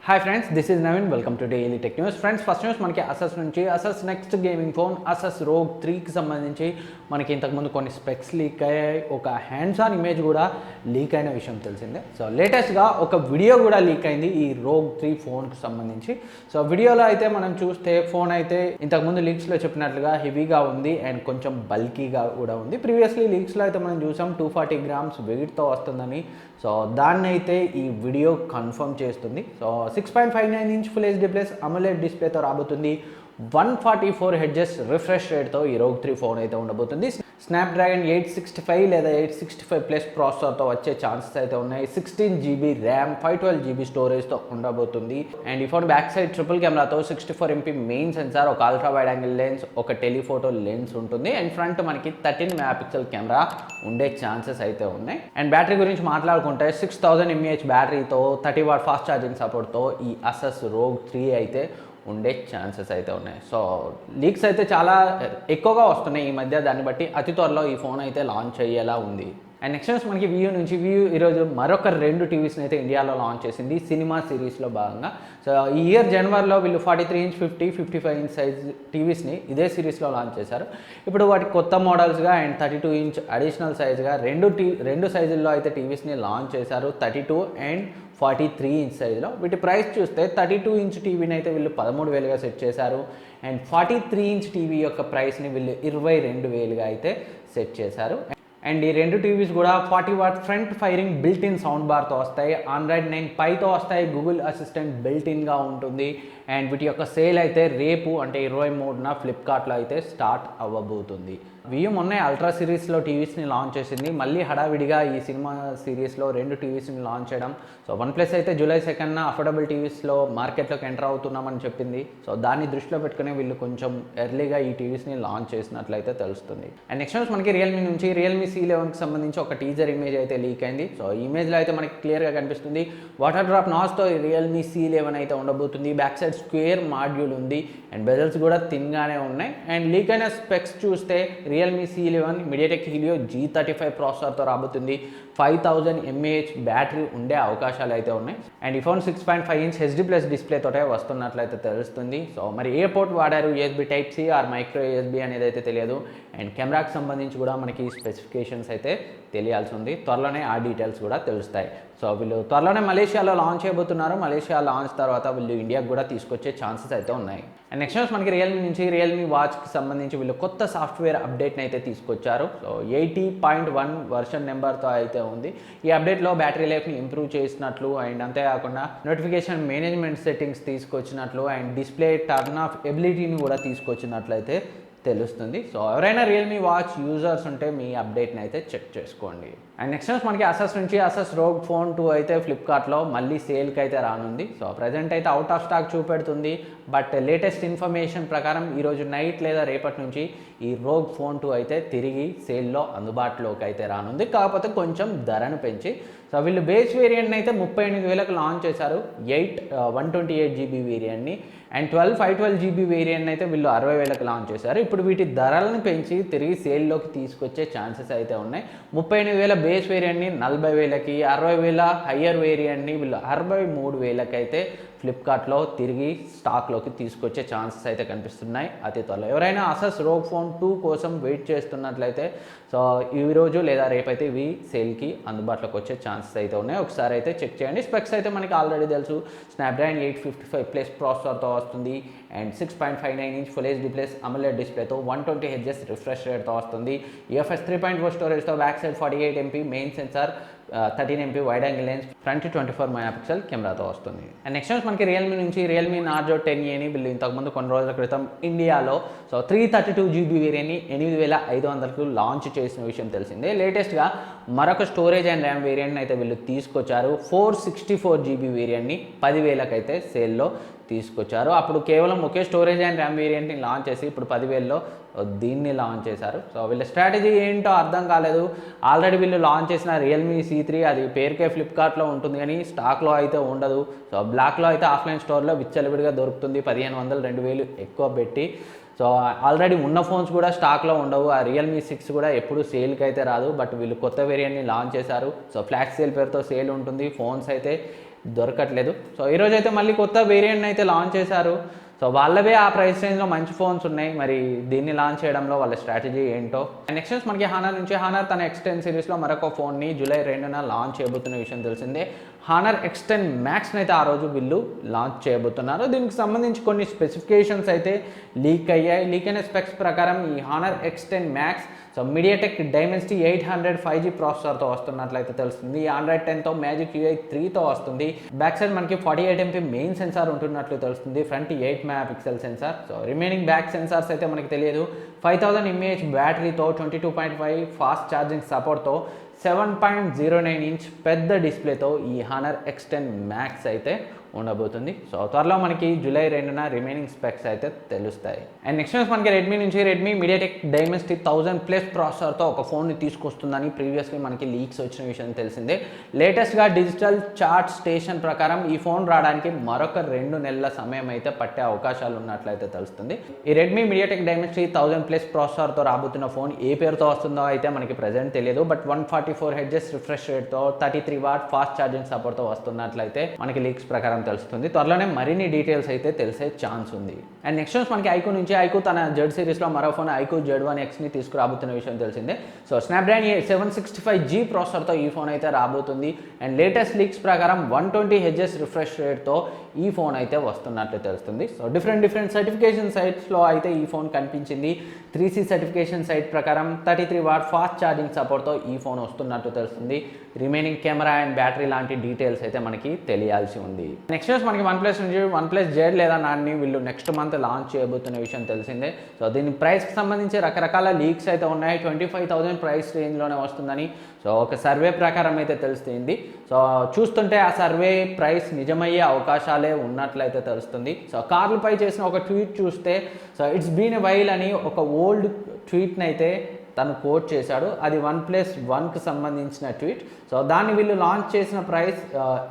Hi friends, this is Naveen. Welcome to daily tech news. Friends, first news మనకి అసస్ నుంచి అసస్ next gaming phone అసస్ rogue 3కి సంబంధించి మనకి ఇంతకుముందు కొన్ని స్పెక్స్ లీక్ అయ్యాయి, ఒక హ్యాండ్స్ ఆన్ ఇమేజ్ కూడా లీక్ అయిన విషయం తెలిసిందే. సో లేటెస్ట్గా ఒక వీడియో కూడా లీక్ అయింది ఈ రోగ్ 3 ఫోన్కి సంబంధించి. సో వీడియోలో అయితే మనం చూస్తే ఫోన్ అయితే ఇంతకుముందు లీక్స్లో చెప్పినట్లుగా హెవీగా ఉంది అండ్ కొంచెం బల్కీగా కూడా ఉంది. ప్రీవియస్లీ లీక్స్లో అయితే మనం చూసాం 240 గ్రామ్స్ వెయిట్తో వస్తుందని. సో దాన్ని అయితే ఈ వీడియో కన్ఫర్మ్ చేస్తుంది. So 6.59 inch full HD plus AMOLED డిస్ప్లేతో రాబోతుంది. 144 హెడ్జెస్ రిఫ్రెష్ రేట్తో ఈ రోగ్ 3 ఫోన్ అయితే ఉండబోతుంది. స్నాప్డ్రాగన్ 865 లేదా 865 ప్లస్ ప్రాసెసర్తో వచ్చే ఛాన్సెస్ అయితే ఉన్నాయి. 16 GB ర్యామ్, 512 GB స్టోరేజ్తో ఉండబోతుంది. అండ్ ఈ ఫోన్ బ్యాక్ సైడ్ ట్రిపుల్ కెమెరాతో 64 MP మెయిన్ సెన్సార్, ఒక అల్ట్రా వైడ్ యాంగిల్ లెన్స్, ఒక టెలిఫోటో లెన్స్ ఉంటుంది. అండ్ ఫ్రంట్ మనకి 13 మెగాపిక్సెల్ కెమెరా ఉండే ఛాన్సెస్ అయితే ఉన్నాయి. అండ్ బ్యాటరీ గురించి మాట్లాడుకుంటే 6000 mAh బ్యాటరీతో 30 వాట్ ఫాస్ట్ ఛార్జింగ్ సపోర్ట్తో ఈ అసస్ రోగ్ 3 అయితే ఉండే ఛాన్సెస్ అయితే ఉన్నాయి. సో లీక్స్ అయితే చాలా ఎక్కువగా వస్తున్నాయి ఈ మధ్య. దాన్ని బట్టి అతి త్వరలో ఈ ఫోన్ అయితే లాంచ్ అయ్యేలా ఉంది. అండ్ నెక్స్ట్ న్యూస్ మనకి వియూ నుంచి. వియూ ఈరోజు మరొక 2 టీవీస్ని అయితే ఇండియాలో లాంచ్ చేసింది సినిమా సిరీస్లో భాగంగా. సో ఈ ఇయర్ జనవరిలో వీళ్ళు 43 ఇంచ్ 55 ఇంచ్ సైజ్ టీవీస్ని ఇదే సిరీస్లో లాంచ్ చేశారు. ఇప్పుడు వాటి కొత్త మోడల్స్గా అండ్ 32 ఇంచ్ అడిషనల్ సైజ్గా రెండు సైజుల్లో అయితే టీవీస్ని లాంచ్ చేశారు. 32 అండ్ 43 ఇంచ్ సైజులో. వీటి ప్రైస్ చూస్తే 32 ఇంచ్ టీవీని అయితే వీళ్ళు 13,000గా సెట్ చేశారు. అండ్ 43 ఇంచ్ టీవీ యొక్క ప్రైస్ని వీళ్ళు 22,000గా అయితే సెట్ చేశారు. అండ్ ఈ 2 టీవీస్ కూడా 40 watt front firing built in sound బార్తో వస్తాయి. Android 9 Pieతో వస్తాయి. గూగుల్ అసిస్టెంట్ బిల్ట్ ఇన్గా ఉంటుంది. అండ్ వీటి యొక్క సేల్ అయితే రేపు అంటే 23న ఫ్లిప్కార్ట్లో అయితే స్టార్ట్ అవ్వబోతుంది. వియూ మొన్నే అల్ట్రా సిరీస్లో టీవీస్ని లాంచ్ చేసింది. మళ్ళీ హడావిడిగా ఈ సినిమా సిరీస్లో 2 టీవీస్ని లాంచ్ చేయడం. సో OnePlus అయితే జూలై 2న అఫోర్డబుల్ టీవీస్లో మార్కెట్లోకి ఎంటర్ అవుతున్నామని చెప్పింది. సో దాన్ని దృష్టిలో పెట్టుకుని వీళ్ళు కొంచెం ఎర్లీగా ఈ టీవీస్ని లాంచ్ చేసినట్లయితే తెలుస్తుంది. అండ్ నెక్స్ట్ న్యూస్ మనకి రియల్మీ నుంచి. రియల్మీ C11కి సంబంధించి ఒక టీజర్ ఇమేజ్ అయితే లీక్ అయింది. సో ఈ ఇమేజ్లో అయితే మనకి క్లియర్గా కనిపిస్తుంది వాటర్ డ్రాప్ నాస్తో రియల్మీ C11 అయితే ఉండబోతుంది. బ్యాక్ సైడ్ స్క్వేర్ మాడ్యూల్ ఉంది అండ్ బెజల్స్ కూడా థిన్గానే ఉన్నాయి. అండ్ లీక్ అయిన స్పెక్స్ చూస్తే Realme C11 MediaTek Helio G35 ప్రాసెసర్తో రాబోతుంది. 5000 mAh బ్యాటరీ ఉండే అవకాశాలు అయితే ఉన్నాయి. అండ్ ఈ ఫోన్ 6.5 ఇంచ్ హెచ్డీ ప్లస్ డిస్ప్లేతోటే వస్తున్నట్లయితే తెలుస్తుంది. సో మరి ఏ పోర్ట్ వాడారు, USB Type C or micro USB అనేది అయితే తెలియదు. అండ్ కెమెరాకి సంబంధించి కూడా మనకి స్పెసిఫికేషన్స్ అయితే తెలియాల్సి ఉంది. త్వరలోనే ఆ డీటెయిల్స్ కూడా తెలుస్తాయి. సో వీళ్ళు త్వరలోనే మలేషియాలో లాంచ్ చేయబోతున్నారు. మలేషియా లాంచ్ తర్వాత వీళ్ళు ఇండియాకి కూడా తీసుకొచ్చే ఛాన్సెస్ అయితే ఉన్నాయి. అండ్ నెక్స్ట్ న్యూస్ మనకి రియల్మీ నుంచి. రియల్మీ వాచ్కి సంబంధించి వీళ్ళు కొత్త సాఫ్ట్వేర్ అప్డేట్ని అయితే తీసుకొచ్చారు. సో 80.1 వర్షన్ నెంబర్తో అయితే ఉంది. ఈ అప్డేట్లో బ్యాటరీ లైఫ్ని ఇంప్రూవ్ చేసినట్లు అండ్ అంతేకాకుండా నోటిఫికేషన్ మేనేజ్మెంట్ సెట్టింగ్స్ తీసుకొచ్చినట్లు అండ్ డిస్ప్లే టర్న్ ఆఫ్ ఎబిలిటీని కూడా తీసుకొచ్చినట్లయితే తెలుస్తుంది. సో ఎవరైనా రియల్మీ వాచ్ యూజర్స్ ఉంటే మీ అప్డేట్ని అయితే చెక్ చేసుకోండి. అండ్ నెక్స్ట్ న్యూస్ మనకి అసస్ నుంచి. అసస్ రోగ్ ఫోన్ 2 అయితే ఫ్లిప్కార్ట్లో మళ్ళీ సేల్కి అయితే రానుంది. సో ప్రజెంట్ అయితే అవుట్ ఆఫ్ స్టాక్ చూపెడుతుంది. బట్ లేటెస్ట్ ఇన్ఫర్మేషన్ ప్రకారం ఈరోజు నైట్ లేదా రేపటి నుంచి ఈ రోగ్ ఫోన్ 2 అయితే తిరిగి సేల్లో అందుబాటులోకి అయితే రానుంది. కాకపోతే కొంచెం ధరను పెంచి. సో వీళ్ళు బేస్ వేరియంట్ని అయితే 38,000కి లాంచ్ చేశారు. 128 GB వేరియంట్ని అండ్ 512 GB వేరియంట్ని అయితే వీళ్ళు 60,000కి లాంచ్ చేశారు. ఇప్పుడు వీటి ధరలను పెంచి తిరిగి సేల్లోకి తీసుకొచ్చే ఛాన్సెస్ అయితే ఉన్నాయి. 38,000 బేస్ వేరియంట్ని 40,000కి, 60,000 హయ్యర్ వేరియంట్ని వీళ్ళు 63,000కి అయితే ఫ్లిప్కార్ట్లో తిరిగి స్టాక్లోకి తీసుకొచ్చే ఛాన్సెస్ అయితే కనిపిస్తున్నాయి అతి త్వరలో. ఎవరైనా అసస్ రోగ్ ఫోన్ 2 కోసం వెయిట్ చేస్తున్నట్లయితే సో ఈరోజు లేదా రేపైతే ఇవి సేల్కి అందుబాటులోకి వచ్చే ఛాన్సెస్ అయితే ఉన్నాయి. ఒకసారి అయితే చెక్ చేయండి. స్పెక్స్ అయితే మనకి ఆల్రెడీ తెలుసు. స్నాప్డ్రాగన్ 855 ప్లస్ ప్రాసెసర్తో వస్తుంది. And 6.59 inch full HD plus AMOLED డిస్ప్లేతో 120 హెడ్జెస్ రిఫ్రెష్ రేట్తో వస్తుంది. UFS 3.4 స్టోరేజ్తో back side 48 MP main sensor, 13 MP wide angle lens, front 24 megapixel కెమెరాతో వస్తుంది. అండ్ నెక్స్ట్ న్యూస్ మనకి రియల్మీ నుంచి. రియల్మీ నార్జో 10Aని వీళ్ళు ఇంతకుముందు కొన్ని రోజుల క్రితం ఇండియాలో 332 GB వేరియంట్ని 8,500కు లాంచ్ చేసిన విషయం తెలిసిందే. లేటెస్ట్గా మరొక స్టోరేజ్ అండ్ ర్యామ్ వేరియంట్ని అయితే వీళ్ళు తీసుకొచ్చారు. 464 GB వేరియంట్ని 10,000కి అయితే సేల్లో తీసుకొచ్చారు. అప్పుడు కేవలం ఒకే స్టోరేజ్ అండ్ ర్యామ్ వేరియంట్ని లాంచ్ చేసి ఇప్పుడు 10,000లో దీన్ని లాంచ్ చేశారు. సో వీళ్ళ స్ట్రాటజీ ఏంటో అర్థం కాలేదు. ఆల్రెడీ వీళ్ళు లాంచ్ చేసిన రియల్మీ C3 అది పేరుకే ఫ్లిప్కార్ట్లో ఉంటుంది కానీ స్టాక్లో అయితే ఉండదు. సో బ్లాక్లో అయితే ఆఫ్లైన్ స్టోర్లో విచ్చలవిడిగా దొరుకుతుంది 1,500 2,000 ఎక్కువ పెట్టి. సో ఆల్రెడీ ఉన్న ఫోన్స్ కూడా స్టాక్లో ఉండవు. ఆ రియల్మీ 6 కూడా ఎప్పుడు సేల్కి అయితే రాదు. బట్ వీళ్ళు కొత్త వేరియంట్ని లాంచ్ చేశారు. సో ఫ్లాష్ సేల్ పేరుతో సేల్ ఉంటుంది. ఫోన్స్ అయితే దొరకట్లేదు. సో ఈరోజు అయితే మళ్ళీ కొత్త వేరియంట్ని అయితే లాంచ్ చేశారు. సో వాళ్ళవే ఆ ప్రైస్ రేంజ్లో మంచి ఫోన్స్ ఉన్నాయి. మరి దీన్ని లాంచ్ చేయడంలో వాళ్ళ స్ట్రాటజీ ఏంటో. అండ్ నెక్స్ట్ న్యూస్ మనకి హానర్ నుంచి. హానర్ తన X10 సిరీస్లో మరొక ఫోన్ని జూలై 2న లాంచ్ చేయబోతున్న విషయం తెలిసిందే. హానర్ X10 మ్యాక్స్ని అయితే ఆ రోజు వీళ్ళు లాంచ్ చేయబోతున్నారు. దీనికి సంబంధించి కొన్ని స్పెసిఫికేషన్స్ అయితే లీక్ అయ్యాయి. లీక్ అయిన స్పెక్స్ ప్రకారం ఈ honour X10 max so MediaTek Dimensity 800 5G ప్రాసెసర్తో వస్తున్నట్లయితే తెలుస్తుంది. ఈ ఆండ్రాయిడ్ 10తో మ్యాజిక్ UI 3తో వస్తుంది. బ్యాక్ సైడ్ మనకి 48 MP మెయిన్ సెన్సార్ ఉంటున్నట్లు తెలుస్తుంది. Front 8 MP sensor. So remaining back sensors అయితే మనకి తెలియదు. 5000 mAh బ్యాటరీతో 22.5 ఫాస్ట్ ఛార్జింగ్ సపోర్ట్తో 7.09 ఇంచ్ పెద్ద డిస్ప్లేతో ఈ హానర్ X10 మ్యాక్స్ అయితే ఉండబోతుంది. సో త్వరలో మనకి జూలై 2న రిమైనింగ్ స్పెక్స్ అయితే తెలుస్తాయి. అండ్ నెక్స్ట్ న్యూస్ మనకి రెడ్మీ నుంచి. రెడ్మీ మీడియాటెక్ డైమెన్సిటీ 1000+ ప్రాసెసర్తో ఒక ఫోన్ని తీసుకొస్తుందని ప్రీవియస్లీ మనకి లీక్స్ వచ్చిన విషయం తెలిసిందే. లేటెస్ట్గా డిజిటల్ చార్ట్ స్టేషన్ ప్రకారం ఈ ఫోన్ రావడానికి మరొక 2 నెలల సమయం అయితే పట్టే అవకాశాలు ఉన్నట్లయితే తెలుస్తుంది. ఈ రెడ్మీ మీడియాటెక్ డైమెన్సిటీ 1000+ ప్రాసెసర్తో రాబోతున్న ఫోన్ ఏ పేరుతో వస్తుందో అయితే మనకి ప్రజెంట్ తెలియదు. బట్ 144 Hz రిఫ్రెష్ రేట్తో 33W ఫాస్ట్ ఛార్జింగ్ సపోర్ట్తో వస్తున్నట్లయితే మనకి లీక్స్ ప్రకారం తెలుస్తుంది. త్వరలోనే మరిన్ని డీటెయిల్స్ అయితే తెలిసే ఛాన్స్ ఉంది. అండ్ నెక్స్ట్ న్యూస్ మనకి ఐక్యూ నుంచి. ఐక్యూ తన జెడ్ సిరీస్లో మరో ఫోన్ ఐక్యూ Z1Xని తీసుకురాబోతున్న విషయం తెలిసిందే. సో స్నాప్డ్రాగన్ 765G ప్రాసెసర్తో ఈ ఫోన్ అయితే రాబోతుంది. అండ్ లేటెస్ట్ లీక్స్ ప్రకారం 120 Hz రిఫ్రెష్ రేట్తో ఈ ఫోన్ అయితే వస్తున్నట్లు తెలుస్తుంది. సో డిఫరెంట్ సర్టిఫికేషన్ సైట్స్లో అయితే ఈ ఫోన్ కనిపించింది. 3C సర్టిఫికేషన్ సైట్ ప్రకారం 33W ఫాస్ట్ ఛార్జింగ్ సపోర్ట్తో ఈ ఫోన్ వస్తున్నట్టు తెలుస్తుంది. రిమైనింగ్ కెమెరా అండ్ బ్యాటరీ లాంటి డీటెయిల్స్ అయితే మనకి తెలియాల్సి ఉంది. నెక్స్ట్ న్యూస్ మనకి వన్ప్లస్ నుంచి. వన్ప్లస్ జెడ్ లేదా నాన్ని వీళ్ళు నెక్స్ట్ మంత్ లాంచ్ చేయబోతున్న విషయం తెలిసిందే. సో దీని ప్రైస్కి సంబంధించి రకరకాల లీక్స్ అయితే ఉన్నాయి. 25,000 ప్రైస్ రేంజ్లోనే వస్తుందని సో ఒక సర్వే ప్రకారం అయితే తెలుస్తుంది. సో చూస్తుంటే ఆ సర్వే ప్రైస్ నిజమయ్యే అవకాశాలే ఉన్నట్లయితే తెలుస్తుంది. సో కార్లపై చేసిన ఒక ట్వీట్ చూస్తే so it's been a while అని ఒక ఓల్డ్ ట్వీట్ని అయితే తను కోట్ చేశాడు. అది OnePlus 1కి సంబంధించిన ట్వీట్. సో దాన్ని వీళ్ళు లాంచ్ చేసిన ప్రైస్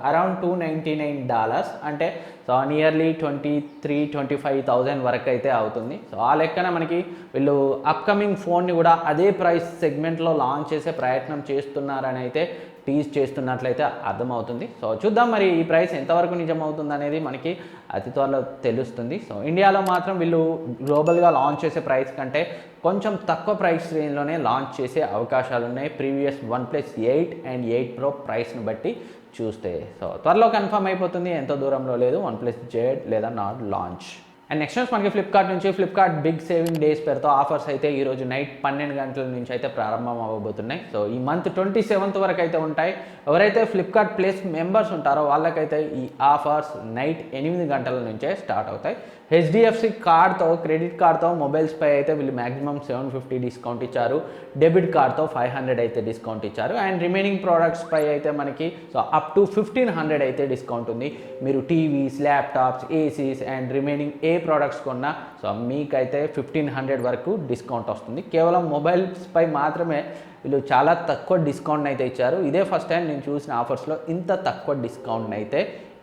అరౌండ్ $299, అంటే సో నియర్లీ 23,000-25,000 వరకు అయితే అవుతుంది. సో ఆ లెక్కన మనకి వీళ్ళు అప్కమింగ్ ఫోన్ని కూడా అదే ప్రైస్ సెగ్మెంట్లో లాంచ్ చేసే ప్రయత్నం చేస్తున్నారని అయితే టీజ్ చేస్తున్నట్లయితే అర్థమవుతుంది. సో చూద్దాం మరి ఈ ప్రైస్ ఎంతవరకు నిజమవుతుంది అనేది మనకి అతి త్వరలో తెలుస్తుంది. సో ఇండియాలో మాత్రం వీళ్ళు గ్లోబల్గా లాంచ్ చేసే ప్రైస్ కంటే కొంచెం తక్కువ ప్రైస్ రేంజ్లోనే లాంచ్ చేసే అవకాశాలు ఉన్నాయి. ప్రీవియస్ OnePlus 8 అండ్ 8 Pro ప్రైస్ని బట్టి చూస్తే సో త్వరలో కన్ఫర్మ్ అయిపోతుంది. ఎంతో దూరంలో లేదు OnePlus Z లేదా not launch. And next news మనకి ఫ్లిప్కార్ట్ నుంచి. ఫ్లిప్కార్ట్ బిగ్ సేవింగ్ డేస్ పేరుతో ఆఫర్స్ అయితే ఈరోజు నైట్ 12 గంటల నుంచి అయితే ప్రారంభం అవ్వబోతున్నాయి. సో ఈ మంత్ 27th వరకు అయితే ఉంటాయి. ఎవరైతే ఫ్లిప్కార్ట్ ప్లస్ మెంబర్స్ ఉంటారో వాళ్ళకైతే ఈ ఆఫర్స్ నైట్ 8 గంటల నుంచే స్టార్ట్ అవుతాయి. HDFC కార్డ్తో, క్రెడిట్ కార్డ్తో మొబైల్స్పై అయితే వీళ్ళు మ్యాక్సిమం 750 డిస్కౌంట్ ఇచ్చారు. డెబిట్ కార్డ్తో 500 అయితే డిస్కౌంట్ ఇచ్చారు. అండ్ రిమైనింగ్ ప్రోడక్ట్స్పై అయితే మనకి సో అప్ టు 1500 అయితే డిస్కౌంట్ ఉంది. మీరు TVs, laptops, ACs and remaining A products కొన్నా సో మీకైతే 1500 వరకు డిస్కౌంట్ వస్తుంది. కేవలం మొబైల్స్పై మాత్రమే వీళ్ళు చాలా తక్కువ డిస్కౌంట్ అయితే ఇచ్చారు. ఇదే ఫస్ట్ టైం నేను చూసిన ఆఫర్స్లో ఇంత తక్కువ డిస్కౌంట్ అయితే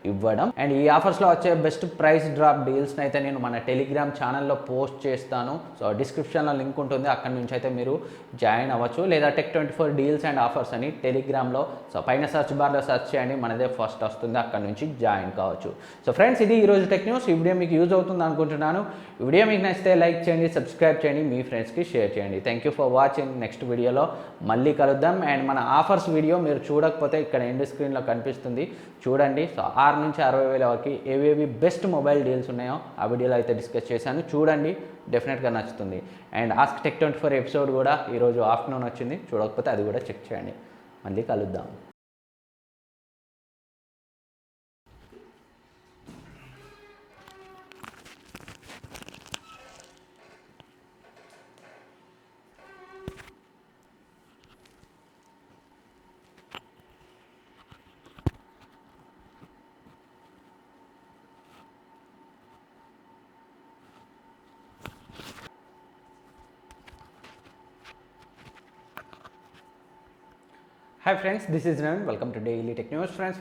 ఇవ్వడం. అండ్ ఈ ఆఫర్స్లో వచ్చే బెస్ట్ ప్రైస్ డ్రాప్ డీల్స్ని అయితే నేను మన టెలిగ్రామ్ ఛానల్లో పోస్ట్ చేస్తాను. సో డిస్క్రిప్షన్లో లింక్ ఉంటుంది, అక్కడ నుంచి అయితే మీరు జాయిన్ అవ్వచ్చు. లేదా Tech24 డీల్స్ అండ్ ఆఫర్స్ అని టెలిగ్రామ్లో సో పైన సర్చ్ బార్లో సర్చ్ చేయండి, మనదే ఫస్ట్ వస్తుంది, అక్కడ నుంచి జాయిన్ కావచ్చు. సో ఫ్రెండ్స్, ఇది ఈరోజు టెక్ న్యూస్. ఈ వీడియో మీకు యూజ్ అవుతుంది అనుకుంటున్నాను. ఈ వీడియో మీకు నచ్చితే లైక్ చేయండి, సబ్స్క్రైబ్ చేయండి, మీ ఫ్రెండ్స్కి షేర్ చేయండి. Thank you for watching. Next వీడియోలో మళ్ళీ కలుద్దాం. అండ్ మన ఆఫర్స్ వీడియో మీరు చూడకపోతే ఇక్కడ ఎండ్ స్క్రీన్లో కనిపిస్తుంది, చూడండి. సో 6 నుంచి 60,000 వరకు ఏవేవి బెస్ట్ మొబైల్ డీల్స్ ఉన్నాయో ఆ వీడియోలో అయితే డిస్కస్ చేశాను, చూడండి, డెఫినెట్గా నచ్చుతుంది. అండ్ ఆస్క్ Tech24 ఎపిసోడ్ కూడా ఈరోజు ఆఫ్టర్నూన్ వచ్చింది, చూడకపోతే అది కూడా చెక్ చేయండి. మళ్ళీ కలుద్దాం. Hi friends, this is Naveen, welcome to daily tech news. Friends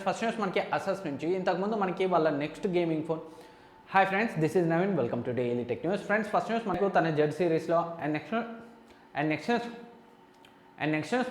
first news మనకి అసస్ నుంచి. ఇంతకుముందు మనకి వాళ్ళ next gaming phone. Hi friends, this is Naveen, welcome to daily tech news. Friends first news మనకు తన జెడ్ సిరీస్లో అండ్ నెక్స్ట్ న్యూస్